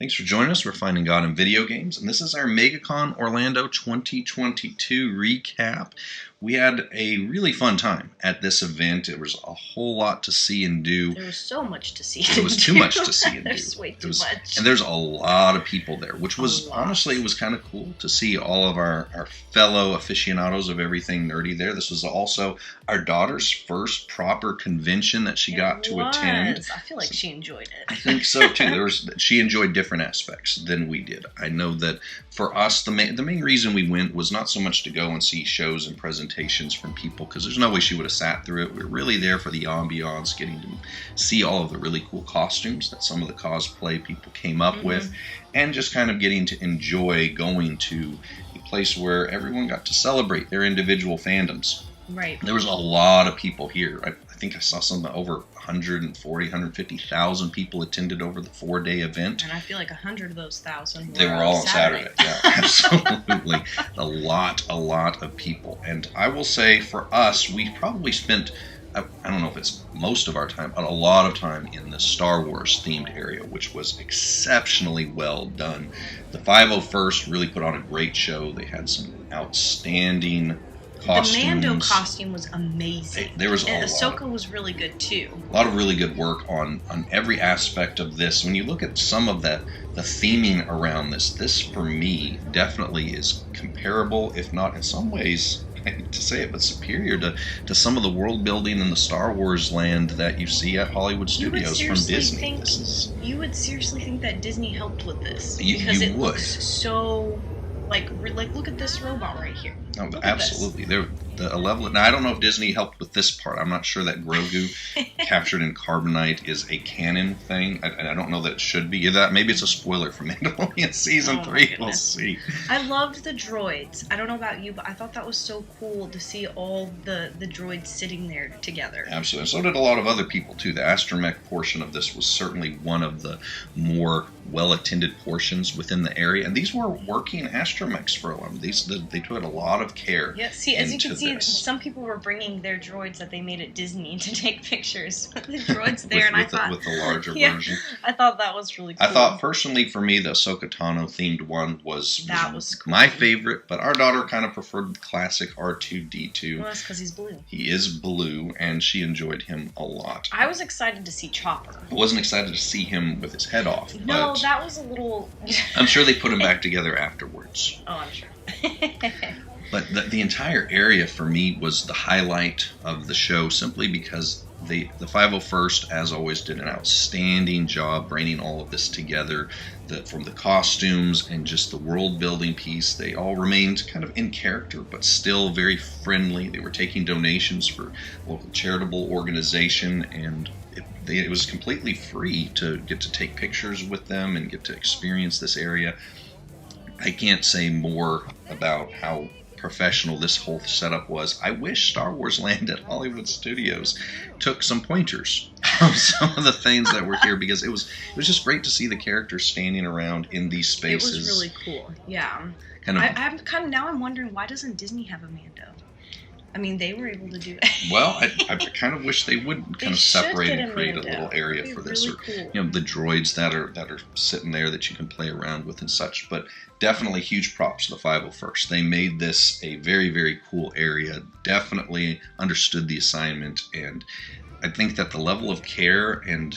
Thanks for joining us. We're Finding God in Video Games, and this is our MegaCon Orlando 2022 recap. We had a really fun time at this event. It was a whole lot to see and do. There was so much to see. There was too much to see and do. There's way too much. And there's a lot of people there, which was, honestly, it was kind of cool to see all of our fellow aficionados of everything nerdy there. This was also our daughter's first proper convention that she got to attend. I feel like she enjoyed it. I think so, too. She enjoyed different aspects than we did. I know that for us, the main reason we went was not so much to go and see shows and presentations from people, because there's no way she would have sat through it. We were really there for the ambiance, getting to see all of the really cool costumes that some of the cosplay people came up with, and just kind of getting to enjoy going to a place where everyone got to celebrate their individual fandoms. Right. There was a lot of people here. I think I saw something over 140, 150,000 people attended over the 4-day event. And I feel like 100 of those thousand They were all on Saturday. Yeah, absolutely. A lot of people. And I will say for us, we probably spent, I don't know if it's most of our time, but a lot of time in the Star Wars themed area, which was exceptionally well done. The 501st really put on a great show. They had some outstanding costumes. The Mando costume was amazing. There was and Ahsoka was really good too. A lot of really good work on every aspect of this. When you look at some of the theming around this for me definitely is comparable, if not in some ways, I hate to say it, but superior to some of the world building in the Star Wars land that you see at Hollywood Studios from Disney. You would seriously think that Disney helped with this, because you it would. looks so like look at this robot right here. Oh, absolutely. A level. Now, I don't know if Disney helped with this part. I'm not sure that Grogu captured in carbonite is a canon thing. I don't know that it should be. Maybe it's a spoiler for Mandalorian Season 3. We'll see. I loved the droids. I don't know about you, but I thought that was so cool to see all the droids sitting there together. Absolutely. And so did a lot of other people, too. The astromech portion of this was certainly one of the more well-attended portions within the area. And these were working astromechs for a while. They took a lot of care. Yeah, see, as you can see, some people were bringing their droids that they made at Disney to take pictures with the droids there, and I thought with the larger version. I thought that was really cool. I thought personally for me the Ahsoka Tano themed one was cool. My favorite, but our daughter kind of preferred the classic R2-D2. Well, that's because he's blue. He is blue, and she enjoyed him a lot. I was excited to see Chopper. I wasn't excited to see him with his head off. No, but that was a little. I'm sure they put him back together afterwards. Oh, I'm sure. But the entire area for me was the highlight of the show, simply because the 501st, as always, did an outstanding job bringing all of this together. From the costumes and just the world building piece, they all remained kind of in character, but still very friendly. They were taking donations for local charitable organization, and it was completely free to get to take pictures with them and get to experience this area. I can't say more about how professional this whole setup was. I wish Star Wars Land at Hollywood Studios took some pointers from some of the things that were here, because it was just great to see the characters standing around in these spaces. It was really cool. Yeah. I'm wondering, why doesn't Disney have a Mando? I mean, they were able to do it. Well, I kind of wish they would kind of separate and create a little area for this, or cool. The droids that are sitting there that you can play around with and such. But definitely huge props to the 501st. They made this a very, very cool area. Definitely understood the assignment, and I think that the level of care and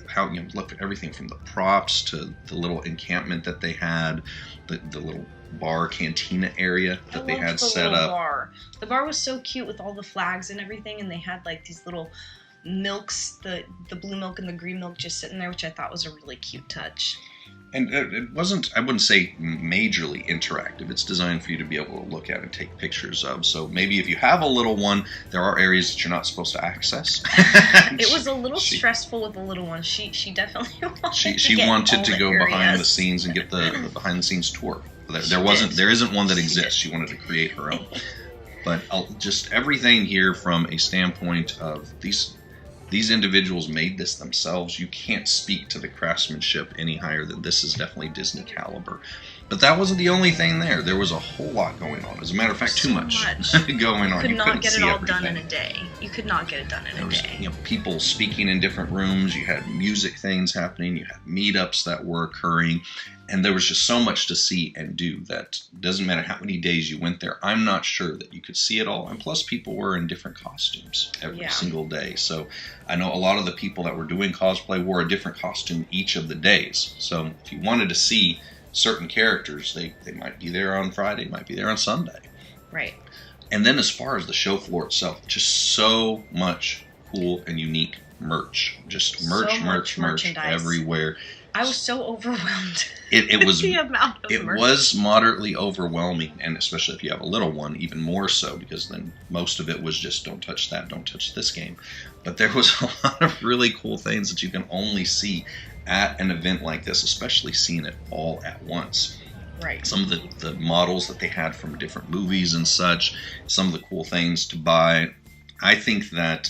how look at everything from the props to the little encampment that they had, the little bar cantina area that they had set up. The bar was so cute with all the flags and everything, and they had like these little milks, the blue milk and the green milk just sitting there, which I thought was a really cute touch. And it wasn't, I wouldn't say majorly interactive. It's designed for you to be able to look at and take pictures of. So maybe if you have a little one, there are areas that you're not supposed to access. It was a little stressful with the little one. She definitely wanted to go behind the scenes and get the behind the scenes tour. There isn't one that exists. She wanted to create her own. But just everything here from a standpoint of these individuals made this themselves. You can't speak to the craftsmanship any higher than this is definitely Disney caliber. But that wasn't the only thing there. There was a whole lot going on. As a matter of fact, too much going on. You could not get it all done everything. in a day. You could not get it done in There a was, day. people speaking in different rooms. You had music things happening. You had meetups that were occurring. And there was just so much to see and do that doesn't matter how many days you went there. I'm not sure that you could see it all. And plus, people were in different costumes every single day. So I know a lot of the people that were doing cosplay wore a different costume each of the days. So if you wanted to see certain characters, they might be there on Friday, might be there on Sunday. Right. And then as far as the show floor itself, just so much cool and unique merch. Just merch everywhere. I was so overwhelmed. It was the amount of it merch. was moderately overwhelming, and especially if you have a little one, even more so, because then most of it was just don't touch that, don't touch this game. But there was a lot of really cool things that you can only see at an event like this, especially seeing it all at once. Right. Some of the models that they had from different movies and such, some of the cool things to buy. I think that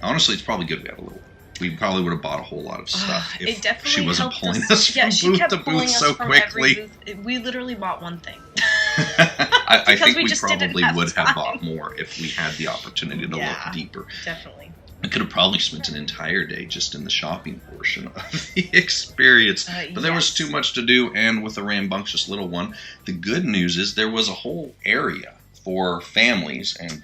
honestly, it's probably good we have a little. We probably would have bought a whole lot of stuff if she wasn't pulling us from booth to booth so quickly. We literally bought one thing. I think we probably would have bought more if we had the opportunity to look deeper. Definitely. I could have probably spent an entire day just in the shopping portion of the experience. But there was too much to do, and with a rambunctious little one. The good news is there was a whole area for families and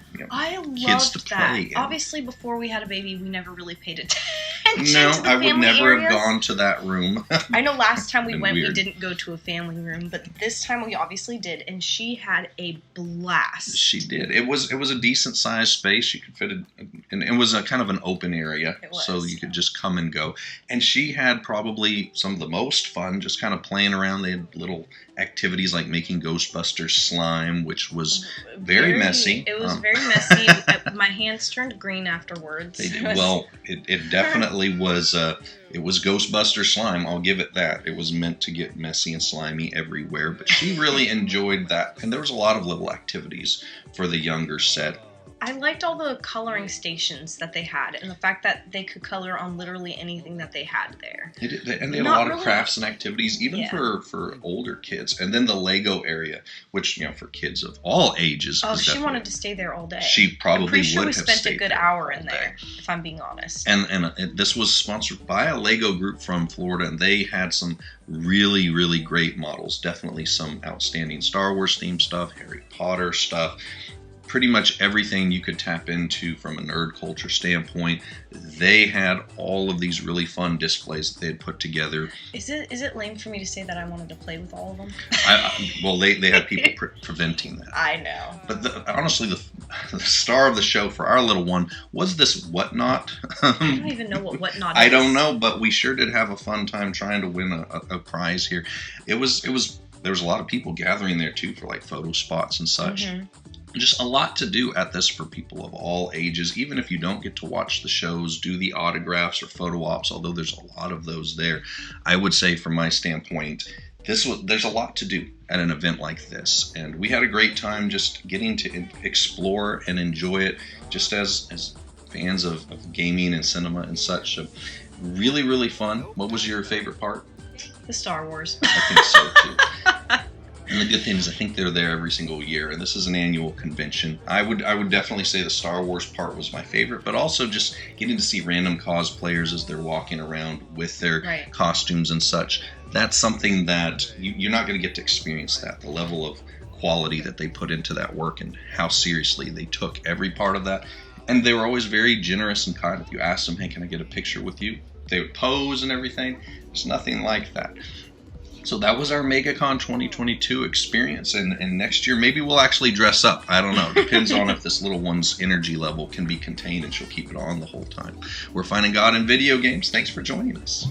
kids to play in. Obviously, before we had a baby, we never really paid attention No, to the I would never areas. have gone to that room. I know last time we went, weird. we didn't go to a family room, but this time we obviously did, and she had a blast. She did. It was a decent sized space. You could fit it, and it was a kind of an open area, so you could just come and go. And she had probably some of the most fun, just kind of playing around. They had little activities like making Ghostbusters slime, which was very messy. It was very messy. My hands turned green afterwards. They did. Well, it definitely was. It was Ghostbuster slime. I'll give it that. It was meant to get messy and slimy everywhere, but she really enjoyed that. And there was a lot of little activities for the younger set. I liked all the coloring stations that they had, and the fact that they could color on literally anything that they had there. And they had a lot of crafts and activities, even for older kids. And then the Lego area, which for kids of all ages. Oh, she wanted to stay there all day. She probably I'm pretty sure would we have spent stayed a good hour in there, if I'm being honest. And this was sponsored by a Lego group from Florida, and they had some really, really great models. Definitely some outstanding Star Wars themed stuff, Harry Potter stuff. Pretty much everything you could tap into from a nerd culture standpoint. They had all of these really fun displays that they had put together. Is it lame for me to say that I wanted to play with all of them? Well, they had people preventing that. I know. But honestly, the star of the show for our little one was this Whatnot. I don't even know what Whatnot is. I don't know, but we sure did have a fun time trying to win a prize here. There was a lot of people gathering there too for like photo spots and such. Mm-hmm. Just a lot to do at this for people of all ages, even if you don't get to watch the shows, do the autographs or photo ops, although there's a lot of those there. I would say from my standpoint, there's a lot to do at an event like this, and we had a great time just getting to explore and enjoy it just as fans of gaming and cinema and such. So really, really fun. What was your favorite part? The Star Wars. I think so too. And the good thing is I think they're there every single year, and this is an annual convention. I would definitely say the Star Wars part was my favorite, but also just getting to see random cosplayers as they're walking around with their costumes and such. That's something that you're not going to get to experience that, the level of quality that they put into that work and how seriously they took every part of that. And they were always very generous and kind. If you asked them, hey, can I get a picture with you? They would pose and everything. There's nothing like that. So that was our MegaCon 2022 experience, and next year maybe we'll actually dress up. I don't know. Depends on if this little one's energy level can be contained and she'll keep it on the whole time. We're Finding God in Video Games. Thanks for joining us.